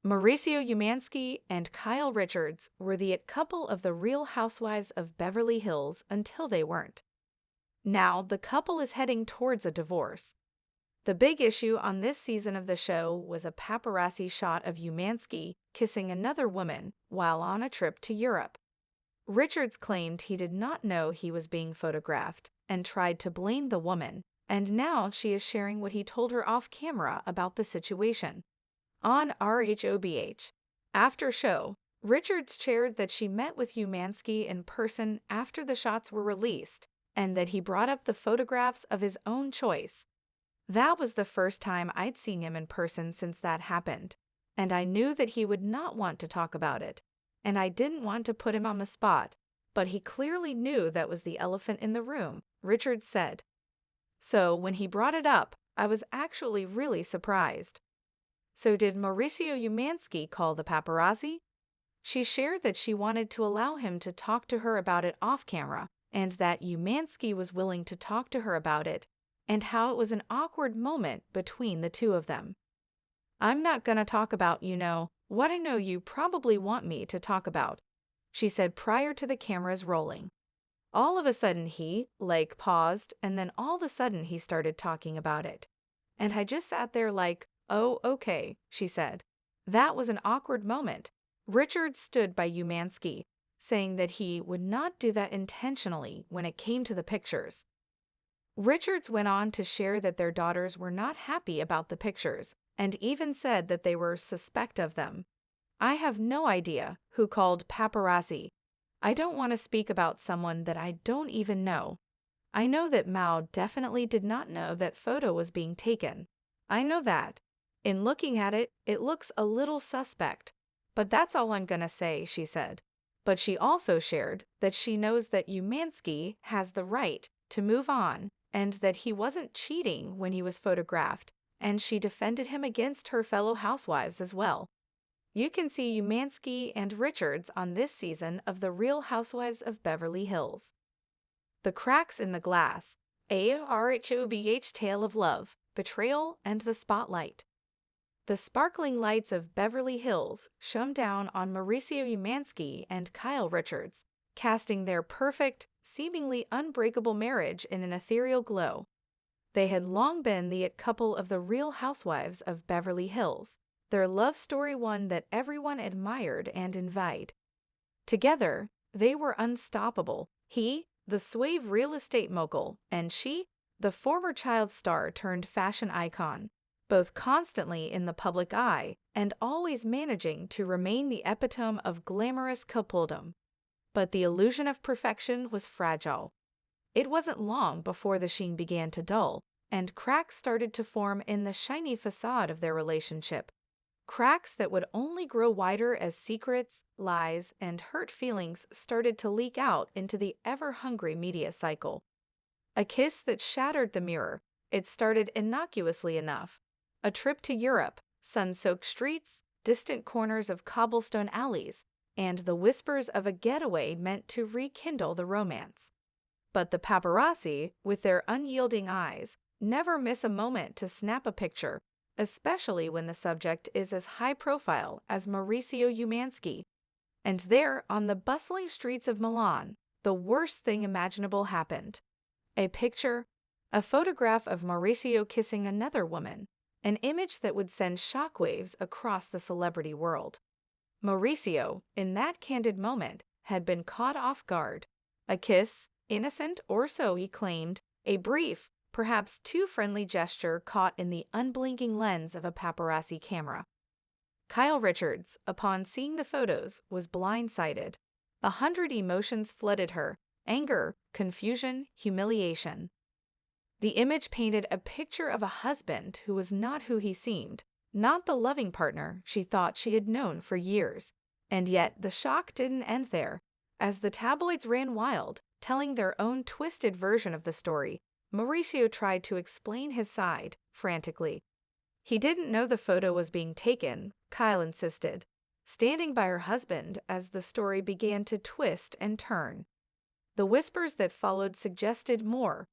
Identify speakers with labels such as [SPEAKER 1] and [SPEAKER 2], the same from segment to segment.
[SPEAKER 1] Mauricio Umansky and Kyle Richards were the it couple of the Real Housewives of Beverly Hills until they weren't. Now, the couple is heading towards a divorce. The big issue on this season of the show was a paparazzi shot of Umansky kissing another woman while on a trip to Europe. Richards claimed he did not know he was being photographed and tried to blame the woman, and now she is sharing what he told her off camera about the situation. On RHOBH, after show, Richards shared that she met with Umansky in person after the shots were released and that he brought up the photographs of his own choice. That was the first time I'd seen him in person since that happened, and I knew that he would not want to talk about it, and I didn't want to put him on the spot, but he clearly knew that was the elephant in the room, Richards said. So when he brought it up, I was actually really surprised. So did Mauricio Umansky call the paparazzi? She shared that she wanted to allow him to talk to her about it off camera, and that Umansky was willing to talk to her about it, and how it was an awkward moment between the two of them. "I'm not gonna talk about, what I know you probably want me to talk about," she said prior to the cameras rolling. All of a sudden he, paused, and then all of a sudden he started talking about it. And I just sat there like, "Oh, okay," she said. That was an awkward moment. Richard stood by Umansky, saying that he would not do that intentionally when it came to the pictures. Richards went on to share that their daughters were not happy about the pictures, and even said that they were suspect of them. "I have no idea who called paparazzi. I don't want to speak about someone that I don't even know. I know that Mao definitely did not know that photo was being taken. I know that. In looking at it, it looks a little suspect. But that's all I'm gonna say," she said. But she also shared that she knows that Umansky has the right to move on and that he wasn't cheating when he was photographed, and she defended him against her fellow housewives as well. You can see Umansky and Richards on this season of The Real Housewives of Beverly Hills. The Cracks in the Glass, a RHOBH tale of love, betrayal, and the spotlight. The sparkling lights of Beverly Hills shone down on Mauricio Umansky and Kyle Richards, casting their perfect, seemingly unbreakable marriage in an ethereal glow. They had long been the it couple of the Real Housewives of Beverly Hills, their love story one that everyone admired and envied. Together, they were unstoppable. He, the suave real estate mogul, and she, the former child star turned fashion icon, both constantly in the public eye and always managing to remain the epitome of glamorous coupledom. But the illusion of perfection was fragile. It wasn't long before the sheen began to dull, and cracks started to form in the shiny facade of their relationship. Cracks that would only grow wider as secrets, lies, and hurt feelings started to leak out into the ever-hungry media cycle. A kiss that shattered the mirror. It started innocuously enough. A trip to Europe, sun-soaked streets, distant corners of cobblestone alleys, and the whispers of a getaway meant to rekindle the romance. But the paparazzi, with their unyielding eyes, never miss a moment to snap a picture, especially when the subject is as high-profile as Mauricio Umansky. And there, on the bustling streets of Milan, the worst thing imaginable happened. A picture, a photograph of Mauricio kissing another woman, an image that would send shockwaves across the celebrity world. Mauricio, in that candid moment, had been caught off guard. A kiss, innocent or so he claimed, a brief, perhaps too friendly gesture caught in the unblinking lens of a paparazzi camera. Kyle Richards, upon seeing the photos, was blindsided. 100 emotions flooded her: anger, confusion, humiliation. The image painted a picture of a husband who was not who he seemed, not the loving partner she thought she had known for years. And yet the shock didn't end there. As the tabloids ran wild, telling their own twisted version of the story, Mauricio tried to explain his side, frantically. He didn't know the photo was being taken, Kyle insisted, standing by her husband as the story began to twist and turn. The whispers that followed suggested more.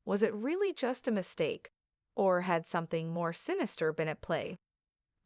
[SPEAKER 1] Was it really just a mistake, or had something more sinister been at play?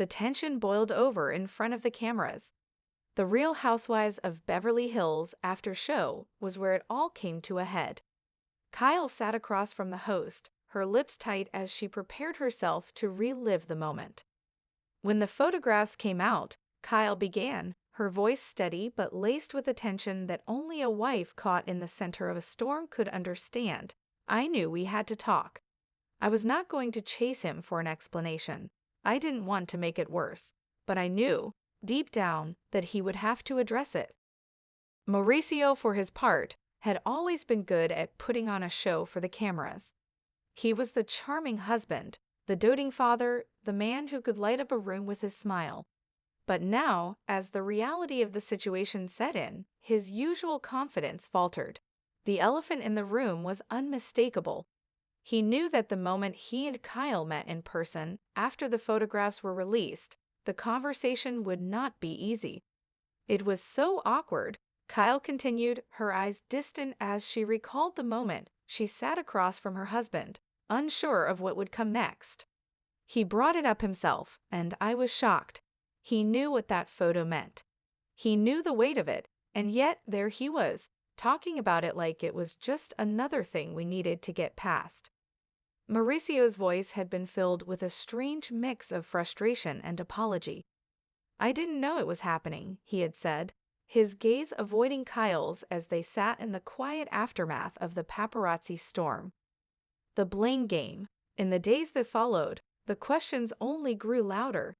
[SPEAKER 1] The tension boiled over in front of the cameras. The Real Housewives of Beverly Hills after show was where it all came to a head. Kyle sat across from the host, her lips tight as she prepared herself to relive the moment. When the photographs came out, Kyle began, her voice steady but laced with a tension that only a wife caught in the center of a storm could understand. I knew we had to talk. I was not going to chase him for an explanation. I didn't want to make it worse, but I knew, deep down, that he would have to address it. Mauricio, for his part, had always been good at putting on a show for the cameras. He was the charming husband, the doting father, the man who could light up a room with his smile. But now, as the reality of the situation set in, his usual confidence faltered. The elephant in the room was unmistakable. He knew that the moment he and Kyle met in person, after the photographs were released, the conversation would not be easy. It was so awkward, Kyle continued, her eyes distant as she recalled the moment she sat across from her husband, unsure of what would come next. He brought it up himself, and I was shocked. He knew what that photo meant. He knew the weight of it, and yet there he was, talking about it like it was just another thing we needed to get past. Mauricio's voice had been filled with a strange mix of frustration and apology. I didn't know it was happening, he had said, his gaze avoiding Kyle's as they sat in the quiet aftermath of the paparazzi storm. The blame game. In the days that followed, the questions only grew louder.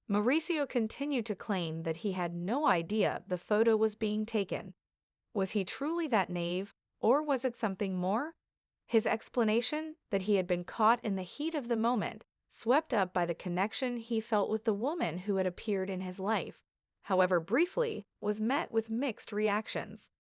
[SPEAKER 1] Mauricio continued to claim that he had no idea the photo was being taken. Was he truly that naive, or was it something more? His explanation, that he had been caught in the heat of the moment, swept up by the connection he felt with the woman who had appeared in his life, however briefly, was met with mixed reactions.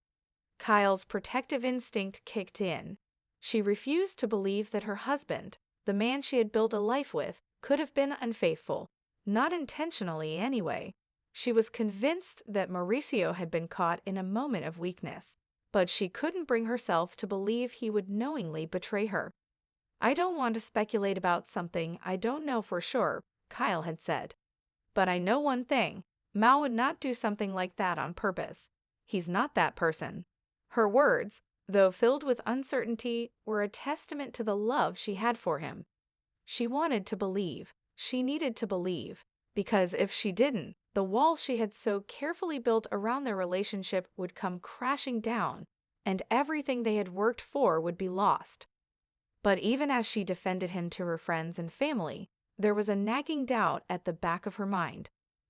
[SPEAKER 1] Kyle's protective instinct kicked in. She refused to believe that her husband, the man she had built a life with, could have been unfaithful, not intentionally anyway. She was convinced that Mauricio had been caught in a moment of weakness, but she couldn't bring herself to believe he would knowingly betray her. I don't want to speculate about something I don't know for sure, Kyle had said. But I know one thing, Mao would not do something like that on purpose. He's not that person. Her words, though filled with uncertainty, were a testament to the love she had for him. She wanted to believe. She needed to believe, because if she didn't, the wall she had so carefully built around their relationship would come crashing down, and everything they had worked for would be lost. But even as she defended him to her friends and family, there was a nagging doubt at the back of her mind.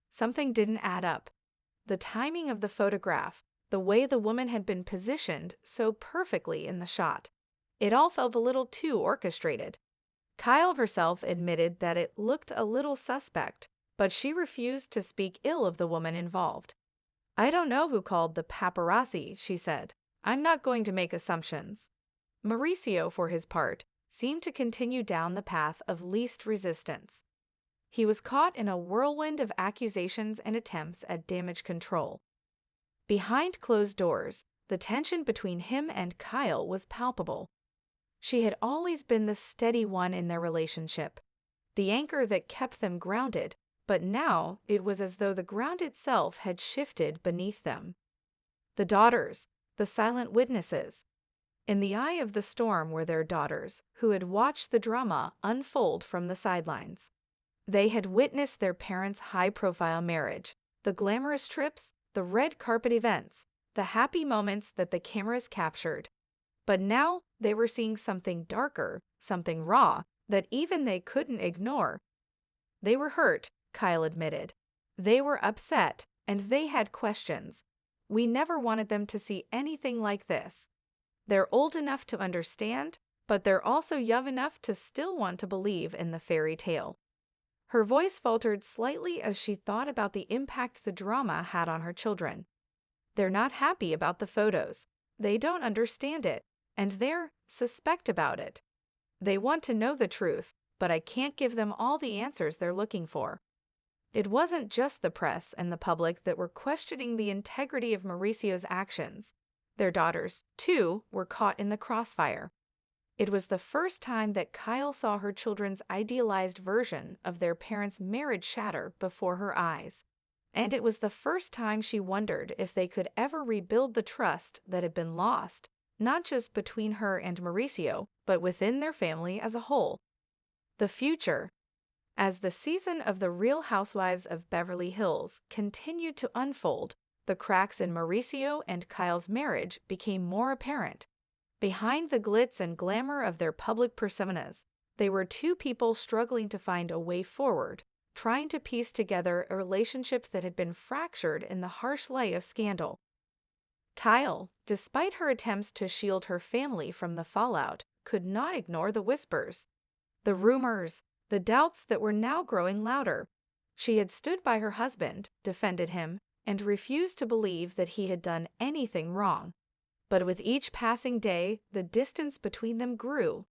[SPEAKER 1] Something didn't add up. The timing of the photograph, the way the woman had been positioned so perfectly in the shot. It all felt a little too orchestrated. Kyle herself admitted that it looked a little suspect, but she refused to speak ill of the woman involved. I don't know who called the paparazzi, she said. I'm not going to make assumptions. Mauricio, for his part, seemed to continue down the path of least resistance. He was caught in a whirlwind of accusations and attempts at damage control. Behind closed doors, the tension between him and Kyle was palpable. She had always been the steady one in their relationship, the anchor that kept them grounded, but now it was as though the ground itself had shifted beneath them. The daughters, the silent witnesses. In the eye of the storm were their daughters, who had watched the drama unfold from the sidelines. They had witnessed their parents' high-profile marriage, the glamorous trips, the red carpet events, the happy moments that the cameras captured. But now they were seeing something darker, something raw, that even they couldn't ignore. They were hurt, Kyle admitted. They were upset, and they had questions. We never wanted them to see anything like this. They're old enough to understand, but they're also young enough to still want to believe in the fairy tale. Her voice faltered slightly as she thought about the impact the drama had on her children. They're not happy about the photos. They don't understand it, and they're suspect about it. They want to know the truth, but I can't give them all the answers they're looking for. It wasn't just the press and the public that were questioning the integrity of Mauricio's actions. Their daughters, too, were caught in the crossfire. It was the first time that Kyle saw her children's idealized version of their parents' marriage shatter before her eyes. And it was the first time she wondered if they could ever rebuild the trust that had been lost, not just between her and Mauricio, but within their family as a whole. The future. As the season of The Real Housewives of Beverly Hills continued to unfold, the cracks in Mauricio and Kyle's marriage became more apparent. Behind the glitz and glamour of their public personas, they were two people struggling to find a way forward, trying to piece together a relationship that had been fractured in the harsh light of scandal. Kyle, despite her attempts to shield her family from the fallout, could not ignore the whispers, the rumors, the doubts that were now growing louder. She had stood by her husband, defended him, and refused to believe that he had done anything wrong. But with each passing day, the distance between them grew,